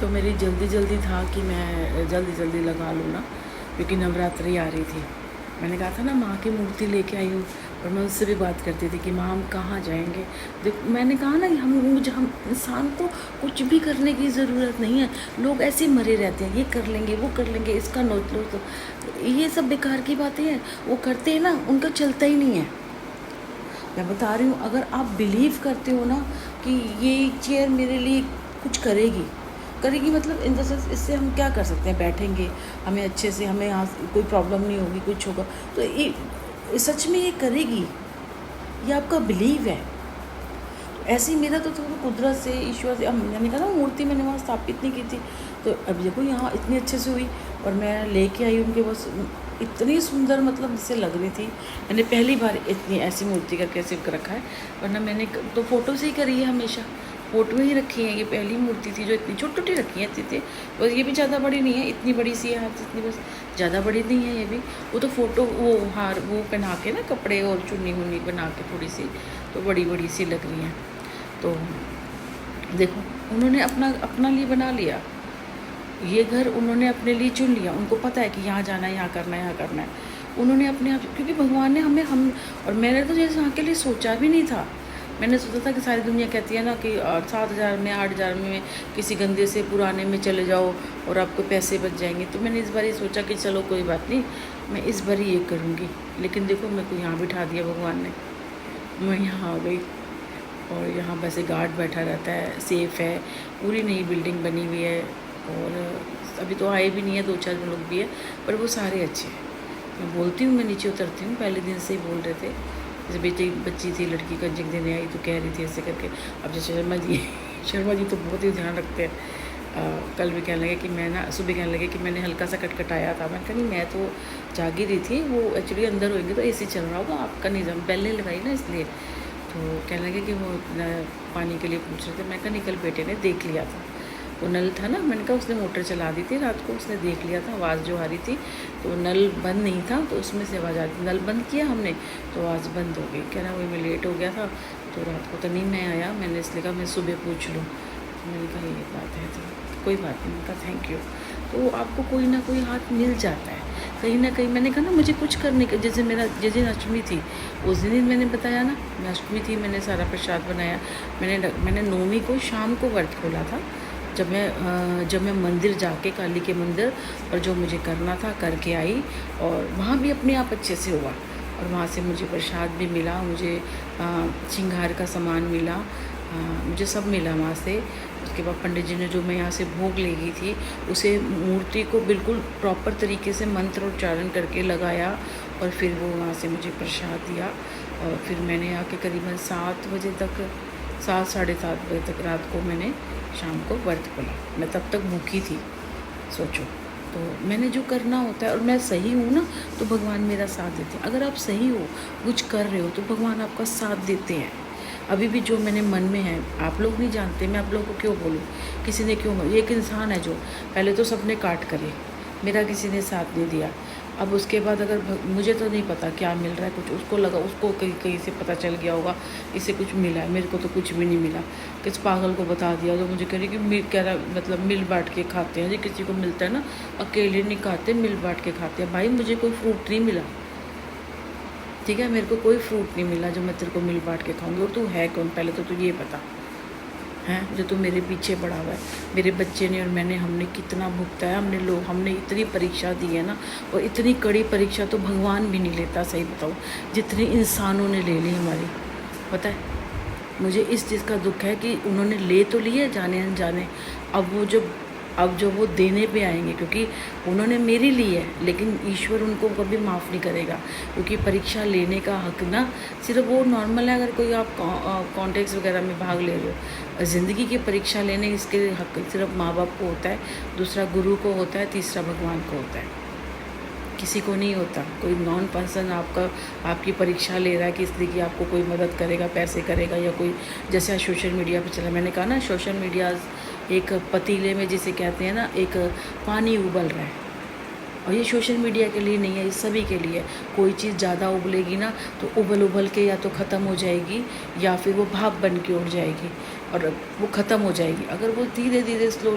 तो मेरी जल्दी था कि मैं जल्दी लगा लूँ ना, क्योंकि नवरात्रि आ रही थी। मैंने कहा था ना माँ की मूर्ति लेके आई हूँ, और मैं उससे भी बात करती थी कि माँ हम कहाँ जाएंगे। देख मैंने कहा ना कि हम इंसान को कुछ भी करने की ज़रूरत नहीं है। लोग ऐसे मरे रहते हैं, ये कर लेंगे वो कर लेंगे, इसका नोट लो, तो ये सब बेकार की बातें हैं। वो करते हैं ना, उनका चलता ही नहीं है। मैं बता रही हूँ, अगर आप बिलीव करते हो ना कि ये चेयर मेरे लिए कुछ करेगी, करेगी मतलब इन द सेंस, इससे हम क्या कर सकते हैं, बैठेंगे, हमें अच्छे से, हमें यहाँ कोई प्रॉब्लम नहीं होगी, कुछ होगा, तो ये सच में ये करेगी, ये आपका बिलीव है। ऐसे ही मेरा तो कुदरत से, ईश्वर से, मैंने कहा ना मूर्ति मैंने वहाँ स्थापित नहीं की थी, तो अब देखो यहाँ इतनी अच्छे से हुई, और मैं लेके आई उनके बस, इतनी सुंदर, मतलब जिससे लग रही थी। मैंने पहली बार इतनी ऐसी मूर्ति करके सिर्फ रखा है, वरना मैंने तो फ़ोटो से ही करी है, हमेशा फ़ोटो ही रखी है। ये पहली मूर्ति थी जो इतनी छोटी रखी है, इतनी थी बस। ये भी ज़्यादा बड़ी नहीं है, इतनी बड़ी सी है हाथ इतनी, बस ज़्यादा बड़ी नहीं है ये भी। वो तो फ़ोटो, वो हार वो पहना के ना, कपड़े और चुन्नी मुन्नी बना के थोड़ी सी, तो बड़ी सी लग रही हैं। तो देखो उन्होंने अपना लिए बना लिया, ये घर उन्होंने अपने लिए चुन लिया। उनको पता है कि यहाँ जाना है, यहाँ करना है, यहाँ करना है। उन्होंने अपने आप, क्योंकि भगवान ने हमें और मैंने तो जैसे यहाँ के लिए सोचा भी नहीं था। मैंने सोचा था कि सारी दुनिया कहती है ना कि 7,000 में, 8,000 में किसी गंदे से पुराने में चले जाओ और आपको पैसे बच जाएंगे। तो मैंने इस बार ये सोचा कि चलो कोई बात नहीं, मैं इस बार ही ये करूँगी। लेकिन देखो मेरे को यहाँ बिठा दिया भगवान ने, मैं यहाँ आ गई, और यहाँ वैसे गार्ड बैठा रहता है, सेफ़ है, पूरी नई बिल्डिंग बनी हुई है, और अभी तो आए भी नहीं है, 2-4 लोग भी है, पर वो सारे अच्छे हैं। मैं बोलती हूँ, मैं नीचे उतरती हूँ, पहले दिन से ही बोल रहे थे। जैसे बच्ची थी लड़की, कंजक देने आई तो कह रही थी ऐसे करके। अब जैसे शर्मा जी तो बहुत ही ध्यान रखते हैं। कल भी कहने लगे कि मैं ना, सुबह कहने लगे कि मैंने हल्का सा कटकटाया था। मैं कहा नहीं, मैं तो जागी रही थी, वो एक्चुअली अंदर होंगे तो एसी चल रहा होगा, आपका निज़ाम बेल नहीं लगाई ना इसलिए। तो कहने लगे कि वो पानी के लिए पूछ रहे थे। मैं कहा निकल, बेटे ने देख लिया था, वो नल था ना, मैंने कहा उसने मोटर चला दी थी रात को, उसने देख लिया था आवाज़ जो आ रही थी, तो नल बंद नहीं था, तो उसमें से आवाज़ आ रही थी। नल बंद किया हमने तो आवाज़ बंद हो गई। कह रहा वही मैं लेट हो गया था, तो रात को तो नहीं मैं आया, मैंने इसलिए कहा मैं सुबह पूछ लूँ। मैंने कहा ये बात है, तो कोई बात नहीं, मैंने कहा थैंक यू। तो आपको कोई ना कोई हाथ मिल जाता है कहीं ना कहीं। मैंने कहा ना मुझे कुछ करने के, जैसे मेरा जिस दिन अष्टमी थी उस दिन मैंने बताया ना, मैं अष्टमी थी, मैंने सारा प्रसाद बनाया। मैंने नौवीं को शाम को व्रत खोला था, जब मैं मंदिर जाके, काली के मंदिर, और जो मुझे करना था करके आई, और वहाँ भी अपने आप अच्छे से हुआ। और वहाँ से मुझे प्रसाद भी मिला, मुझे श्रृंगार का सामान मिला, मुझे सब मिला वहाँ से। उसके बाद पंडित जी ने जो मैं यहाँ से भोग ले गई थी, उसे मूर्ति को बिल्कुल प्रॉपर तरीके से मंत्र उच्चारण करके लगाया, और फिर वो वहाँ से मुझे प्रसाद दिया। और फिर मैंने आके करीबन 7 बजे तक, 7 साढ़े 7 बजे तक रात को मैंने शाम को व्रत खोला। मैं तब तक भूखी थी, सोचो। तो मैंने जो करना होता है, और मैं सही हूँ ना, तो भगवान मेरा साथ देते हैं। अगर आप सही हो, कुछ कर रहे हो, तो भगवान आपका साथ देते हैं। अभी भी जो मैंने मन में है, आप लोग नहीं जानते, मैं आप लोगों को क्यों बोलूँ, किसी ने क्यों, एक इंसान है जो पहले तो सबने काट करे, मेरा किसी ने साथ नहीं दिया। अब उसके बाद अगर मुझे तो नहीं पता क्या मिल रहा है, कुछ उसको लगा, उसको कहीं से पता चल गया होगा इसे कुछ मिला है, मेरे को तो कुछ भी नहीं मिला। किस पागल को बता दिया जो मुझे कह रही कि कह रहा मतलब मिल बांट के खाते हैं जी, किसी को मिलता है ना, अकेले नहीं खाते, मिल बांट के खाते हैं। भाई मुझे कोई फ्रूट नहीं मिला, ठीक है, मेरे को कोई फ्रूट नहीं मिला जो मैं तेरे को मिल बांट के खाऊंगी। और तू है कौन, पहले तो तू ये बता, हैं जो तू मेरे पीछे पड़ा हुआ है। मेरे बच्चे ने और मैंने, हमने कितना भुगता है, हमने इतनी परीक्षा दी है ना, और इतनी कड़ी परीक्षा तो भगवान भी नहीं लेता, सही बताऊँ, जितनी इंसानों ने ले ली हमारी। पता है मुझे इस चीज़ का दुख है कि उन्होंने ले तो लिए जाने अनजाने, अब जो वो देने पे आएंगे, क्योंकि उन्होंने मेरी ली है, लेकिन ईश्वर उनको कभी माफ़ नहीं करेगा। क्योंकि परीक्षा लेने का हक ना सिर्फ वो नॉर्मल है, अगर कोई आप कॉन्टेक्स्ट वगैरह में भाग ले रहे हो, ज़िंदगी की परीक्षा लेने इसके हक सिर्फ माँ बाप को होता है, दूसरा गुरु को होता है, तीसरा भगवान को होता है, किसी को नहीं होता। कोई नॉन पर्सन आपकी परीक्षा ले रहा है कि इसलिए कि आपको कोई मदद करेगा, पैसे करेगा, या कोई, जैसे आज सोशल मीडिया पे चला, मैंने कहा ना सोशल मीडिया एक पतीले में जिसे कहते हैं ना, एक पानी उबल रहा है, और ये सोशल मीडिया के लिए नहीं है, ये सभी के लिए। कोई चीज़ ज़्यादा उबलेगी ना, तो उबल के या तो ख़त्म हो जाएगी, या फिर वो भाप बन के उड़ जाएगी, और वो ख़त्म हो जाएगी। अगर वो धीरे धीरे स्लो